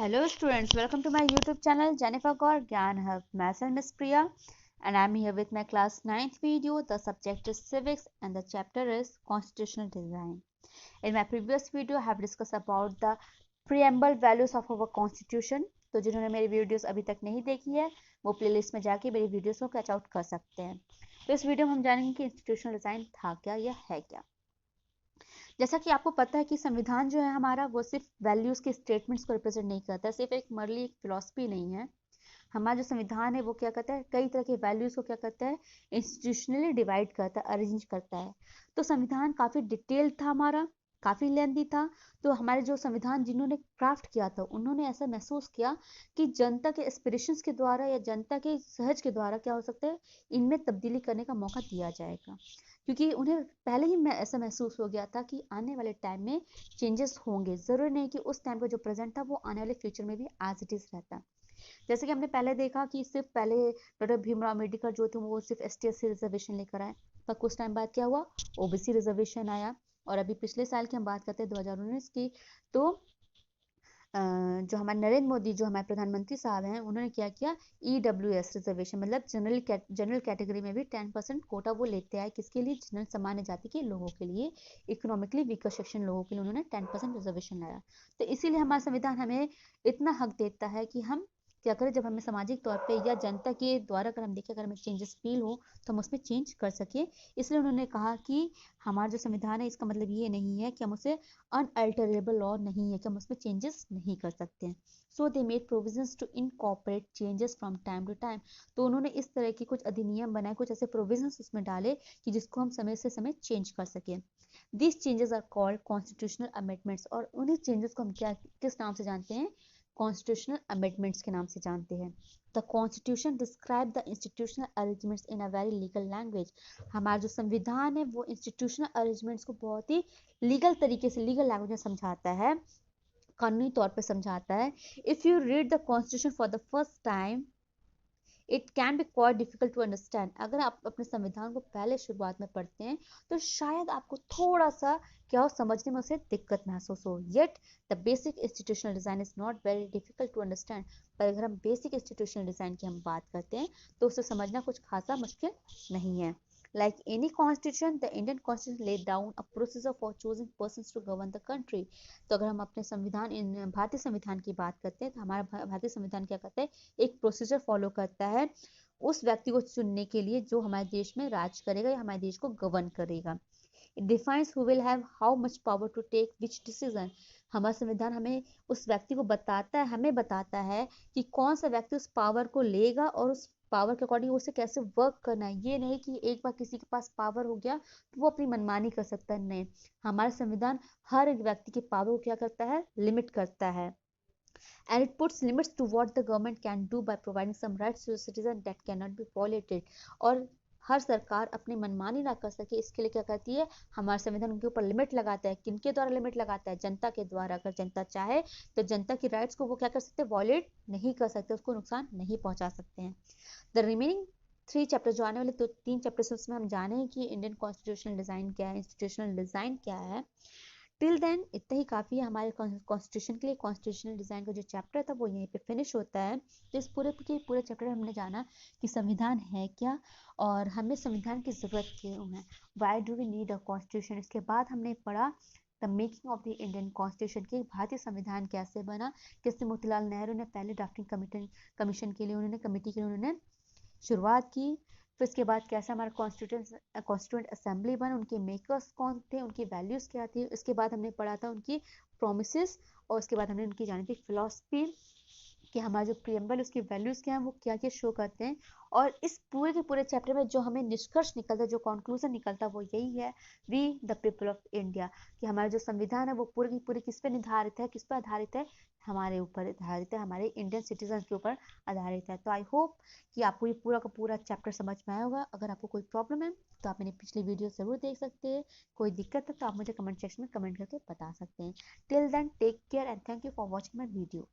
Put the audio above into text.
Hello students, welcome to my YouTube channel Jennifer Gaur Gyan Hub. Myself Miss Priya and I'm here with my class 9th video. The subject is civics and the chapter is constitutional design. In my previous video I have discussed about the preamble values of our constitution. तो जिन्होंने मेरी videos अभी तक नहीं देखी है वो playlist में जाके मेरी वीडियोस को कैच आउट कर सकते हैं। तो इस वीडियो में हम जानेंगे कि इंस्टीट्यूशनल डिजाइन था क्या या है क्या। जैसा कि आपको पता है कि संविधान जो है हमारा वो सिर्फ वैल्यूज के स्टेटमेंट्स को रिप्रेजेंट नहीं करता है, सिर्फ एक मरली एक फिलॉसफी नहीं है। हमारा जो संविधान है वो क्या करता है, कई तरह के वैल्यूज को क्या करता है, इंस्टीट्यूशनली डिवाइड करता है, अरेंज करता है। तो संविधान काफी डिटेल्ड था, हमारा काफी लेंथी था। तो हमारे जो संविधान जिन्होंने क्राफ्ट किया था उन्होंने ऐसा महसूस किया कि जनता के एस्पिरेशंस के द्वारा या जनता के सहज के द्वारा क्या हो सकता है, इनमें तब्दीली करने का मौका दिया जाएगा। क्योंकि उन्हें पहले ही ऐसा महसूस हो गया था कि आने वाले टाइम में चेंजेस होंगे, जरूरी नहीं कि उस टाइम का जो प्रेजेंट था वो आने वाले फ्यूचर में भी एज इट इज रहता। जैसे कि हमने पहले देखा कि सिर्फ पहले डॉक्टर भीमराव अम्बेडकर जो थे वो सिर्फ ST/SC रिजर्वेशन लेकर आए, पर कुछ टाइम बाद क्या हुआ, OBC रिजर्वेशन आया। और अभी पिछले साल की हम बात करते हैं 2019 की, तो जो हमारे नरेंद्र मोदी जो हमारे प्रधानमंत्री साहब हैं उन्होंने क्या किया, EWS रिजर्वेशन मतलब जनरल कैटेगरी में भी 10% कोटा वो लेते आए। किसके लिए, जनरल सामान्य जाति के लोगों के लिए, इकोनॉमिकली वीकर सेक्शन लोगों के लिए उन्होंने 10% रिजर्वेशन लाया। तो इसीलिए हमारा संविधान हमें इतना हक देता है कि हम क्या करें, जब हमें सामाजिक तौर पे या जनता के द्वारा अगर हम देखें, अगर हमें चेंजेस फील हो तो हम उसमें चेंज कर सके। इसलिए उन्होंने कहा कि हमारा जो संविधान है इसका मतलब ये नहीं है कि हम उसे अनअल्टरेबल लॉ नहीं है कि हम उसमें चेंजेस नहीं कर सकते हैं। So they made provisions to incorporate changes from time to time. तो उन्होंने इस तरह की कुछ अधिनियम बनाए, कुछ ऐसे प्रोविजंस उसमें डाले कि जिसको हम समय से समय चेंज कर सके। This changes are called constitutional amendments. और उन्हीं चेंजेस को हम क्या किस नाम से जानते हैं, कॉन्स्टिट्यूशनल अमेंडमेंट्स के नाम से जानते हैं। The constitution describe the institutional arrangements in a very legal language. हमारा जो संविधान है वो इंस्टीट्यूशनल अरेंजमेंट्स को बहुत ही लीगल तरीके से, लीगल लैंग्वेज में समझाता है, कानूनी तौर पे समझाता है। If you read the constitution for the first time it can be quite difficult to understand. अगर आप अपने संविधान को पहले शुरुआत में पढ़ते हैं तो शायद आपको थोड़ा सा क्या हो, समझने में उसे दिक्कत महसूस हो। Yet the basic institutional design is not very difficult to understand. पर अगर हम बेसिक इंस्टीट्यूशनल डिजाइन की हम बात करते हैं तो उसे समझना कुछ खासा मुश्किल नहीं है। Like any constitution, the Indian constitution laid down a procedure for choosing persons to govern the country. तो अगर हम अपने संविधान, भारतीय संविधान की बात करते हैं तो हमारा भारतीय संविधान क्या करता है, एक प्रोसीजर फॉलो करता है उस व्यक्ति को चुनने के लिए जो हमारे देश में राज करेगा या हमारे देश को गवर्न करेगा। It defines who will have how much power to take which decision. हमारा संविधान हमें उस व्यक्ति को बताता है, हमें बताता है कि कौन सा व्यक्ति उस पावर को लेगा और उस पावर के अकॉर्डिंग उसे कैसे वर्क करना है। ये नहीं कि एक बार किसी के पास पावर हो गया तो वो अपनी मनमानी कर सकता है, नहीं। हमारा संविधान हर एक व्यक्ति के पावर को क्या करता है, लिमिट करता है। And it puts limits to what the government can do by providing some rights to the citizen that cannot be violated. और हर सरकार अपनी मनमानी ना कर सके इसके लिए क्या करती है, हमारा संविधान उनके ऊपर लिमिट लगाता है। किनके द्वारा लिमिट लगाता है, जनता के द्वारा। अगर जनता चाहे तो जनता की राइट्स को वो क्या कर सकते हैं, वॉलेट नहीं कर सकते, उसको नुकसान नहीं पहुंचा सकते हैं। द रिमेनिंग 3 चैप्टर जो आने वाले तो 3 चैप्टर उसमें हम जाने कि इंडियन कॉन्स्टिट्यूशनल डिजाइन क्या है, इंस्टीट्यूशनल डिजाइन क्या है। टिल देन इतना ही काफ़ी है हमारे कॉन्स्टिट्यूशन के लिए। कॉन्स्टिट्यूशनल डिज़ाइन का जो चैप्टर था वो यहीं पे फिनिश होता है। तो इस पूरे के पूरे चैप्टर में हमने जाना कि संविधान है क्या और हमें संविधान की ज़रूरत क्यों है, why do we need a constitution. इसके बाद हमने पढ़ा the making of the Indian constitution की, भारतीय संविधान कैसे बना, किससे मोतीलाल नेहरू ने पहले ड्राफ्टिंग कमीशन के लिए उन्होंने कमेटी के लिए उन्होंने शुरुआत की। फिर इसके बाद कैसा हमारा कॉन्स्टिट्यूंट असेंबली बना, उनके मेकर्स कौन थे, उनकी वैल्यूज क्या थी। इसके बाद हमने पढ़ा था उनकी प्रोमिसेस और उसके बाद हमने उनकी जानी थी फिलॉसफी कि हमारा जो प्रियम्बल उसकी वैल्यूज क्या है, वो क्या क्या शो करते हैं। और इस पूरे के पूरे चैप्टर में जो हमें निष्कर्ष निकलता है, जो कंक्लूजन निकलता है वो यही है, we the people of India, कि हमारा जो संविधान है वो पूरे की पूरे किस पे निर्धारित है, किस पे आधारित है, हमारे ऊपर आधारित है, हमारे इंडियन सिटीजन के ऊपर आधारित है। तो आई होप कि आपको ये पूरा का पूरा चैप्टर समझ में आया होगा। अगर आपको कोई प्रॉब्लम है तो आप मेरी पिछली वीडियो जरूर देख सकते हैं। कोई दिक्कत है तो आप मुझे कमेंट सेक्शन में कमेंट करके बता सकते हैं। Till then take care and thank you for watching my video.